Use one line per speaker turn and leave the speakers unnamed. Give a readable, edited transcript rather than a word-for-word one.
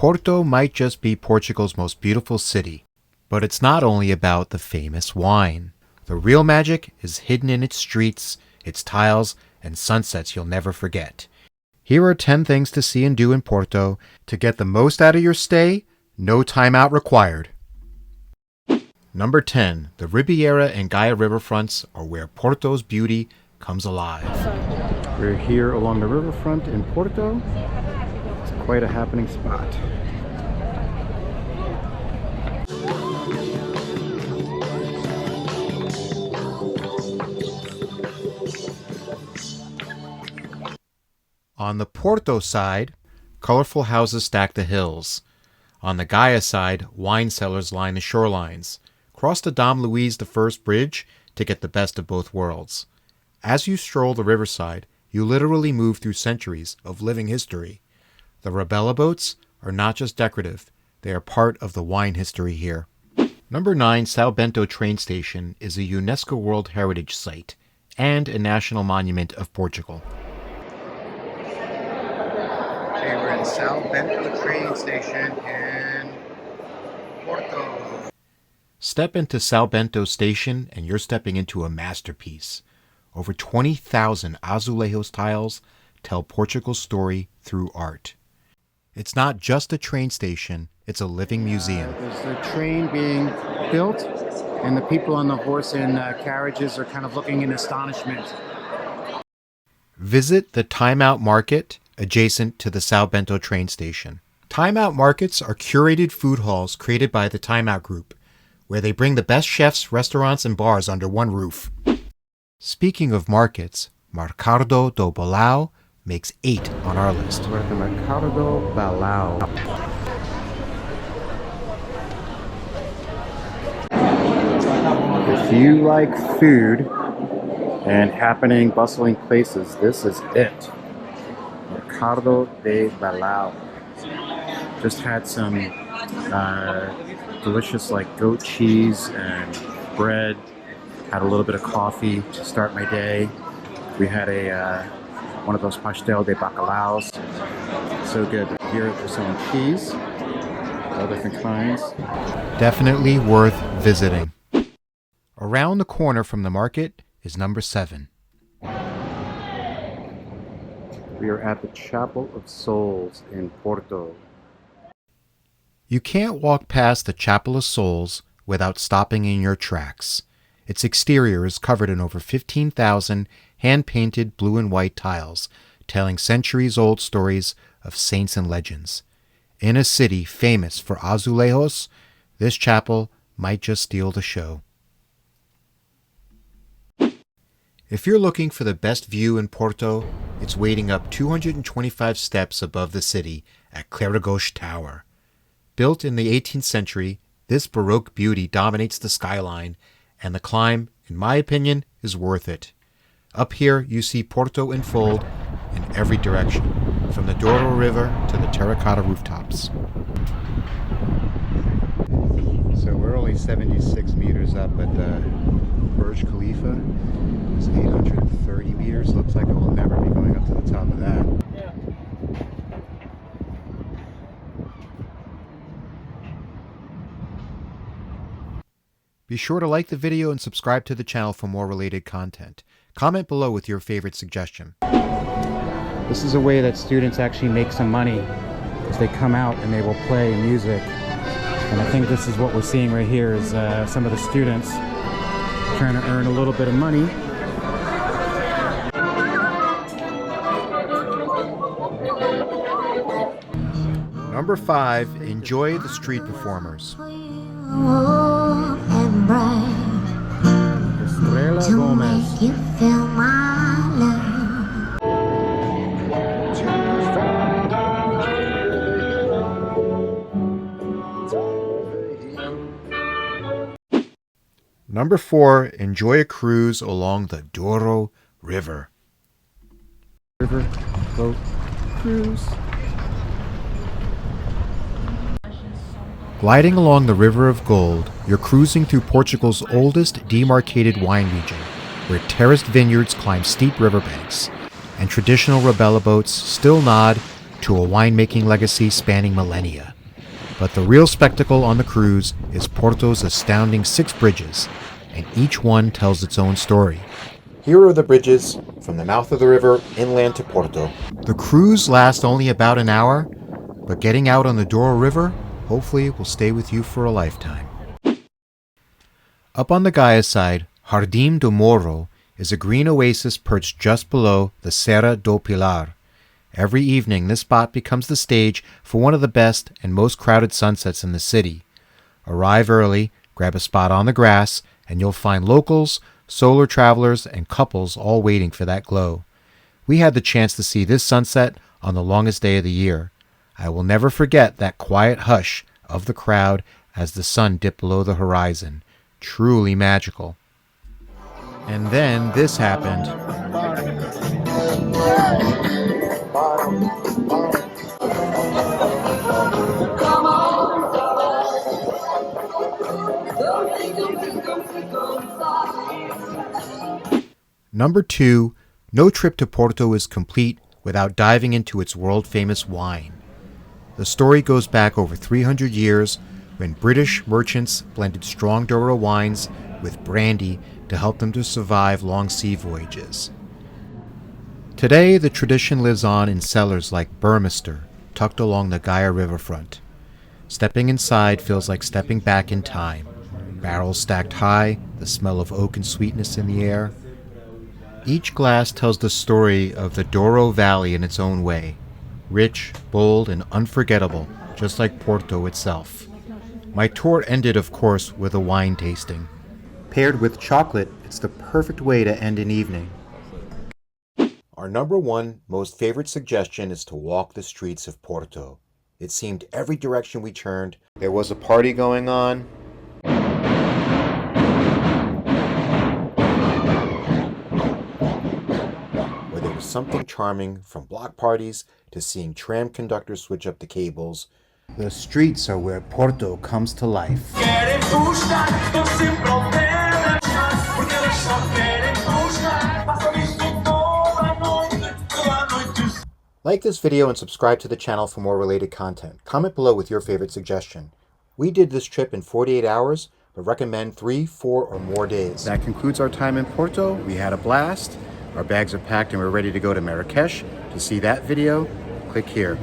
Porto might just be Portugal's most beautiful city, but it's not only about the famous wine. The real magic is hidden in its streets, its tiles, and sunsets you'll never forget. Here are 10 things to see and do in Porto to get the most out of your stay, no time out required. Number 10. The Riviera and Gaia riverfronts are where Porto's beauty comes alive. We're here along the riverfront in Porto. It's quite a happening spot. On the Porto side, colorful houses stack the hills. On the Gaia side, wine cellars line the shorelines. Cross the Dom Luiz I Bridge to get the best of both worlds. As you stroll the riverside, you literally move through centuries of living history. The Ribeira boats are not just decorative, they are part of the wine history here. Number 9, Sao Bento train station is a UNESCO World Heritage Site and a National Monument of Portugal. Okay, we're in Sao Bento train station in Porto. Step into Sao Bento station and you're stepping into a masterpiece. Over 20,000 azulejos tiles tell Portugal's story through art. It's not just a train station, it's a living museum. There's the train being built and the people on the horse and carriages are kind of looking in astonishment. Visit the Time Out Market adjacent to the Sao Bento train station. Time Out Markets are curated food halls created by the Time Out Group, where they bring the best chefs, restaurants, and bars under one roof. Speaking of markets, Mercado Balhao makes 8 on our list. We're at the Mercado Balhao. If you like food and happening, bustling places, this is it. Mercado de Balhao. Just had some delicious goat cheese and bread. Had a little bit of coffee to start my day. We had one of those pastel de bacalaos. So good. Here they're selling peas, all different kinds. Definitely worth visiting. Around the corner from the market is number 7. We are at the Chapel of Souls in Porto. You can't walk past the Chapel of Souls without stopping in your tracks. Its exterior is covered in over 15,000 hand-painted blue and white tiles, telling centuries-old stories of saints and legends. In a city famous for azulejos, this chapel might just steal the show. If you're looking for the best view in Porto, it's waiting up 225 steps above the city at Clerigos Tower. Built in the 18th century, this Baroque beauty dominates the skyline, and the climb, in my opinion, is worth it. Up here, you see Porto unfold in every direction, from the Douro River to the terracotta rooftops. So we're only 76 meters up at the Burj Khalifa. It's 830 meters. Looks like it will never be going up to the top of that. Yeah. Be sure to like the video and subscribe to the channel for more related content. Comment below with your favorite suggestion. This is a way that students actually make some money, as they come out and they will play music. And I think this is what we're seeing right here is some of the students trying to earn a little bit of money. Number 5, enjoy the street performers. To make you feel my love. Number 4, enjoy a cruise along the Douro River. River boat cruise. Gliding along the River of Gold, you're cruising through Portugal's oldest demarcated wine region, where terraced vineyards climb steep riverbanks, and traditional Ribeira boats still nod to a winemaking legacy spanning millennia. But the real spectacle on the cruise is Porto's astounding 6 bridges, and each one tells its own story. Here are the bridges from the mouth of the river inland to Porto. The cruise lasts only about an hour, but getting out on the Douro River hopefully will stay with you for a lifetime. Up on the Gaia side, Jardim do Morro is a green oasis perched just below the Serra do Pilar. Every evening, this spot becomes the stage for one of the best and most crowded sunsets in the city. Arrive early, grab a spot on the grass, and you'll find locals, solar travelers, and couples all waiting for that glow. We had the chance to see this sunset on the longest day of the year. I will never forget that quiet hush of the crowd as the sun dipped below the horizon. Truly magical. And then this happened. Number 2, no trip to Porto is complete without diving into its world-famous wine. The story goes back over 300 years when British merchants blended strong Douro wines with brandy to help them to survive long sea voyages. Today, the tradition lives on in cellars like Burmester, tucked along the Gaia riverfront. Stepping inside feels like stepping back in time. Barrels stacked high, the smell of oak and sweetness in the air. Each glass tells the story of the Douro Valley in its own way. Rich, bold, and unforgettable, just like Porto itself. My tour ended, of course, with a wine tasting. Paired with chocolate, it's the perfect way to end an evening. Our number 1 most favorite suggestion is to walk the streets of Porto. It seemed every direction we turned, there was a party going on. Where there was something charming, from block parties to seeing tram conductors switch up the cables. The streets are where Porto comes to life. Like this video and subscribe to the channel for more related content. Comment below with your favorite suggestion. We did this trip in 48 hours, but recommend 3, 4, or more days. That concludes our time in Porto. We had a blast. Our bags are packed and we're ready to go to Marrakesh. To see that video, click here.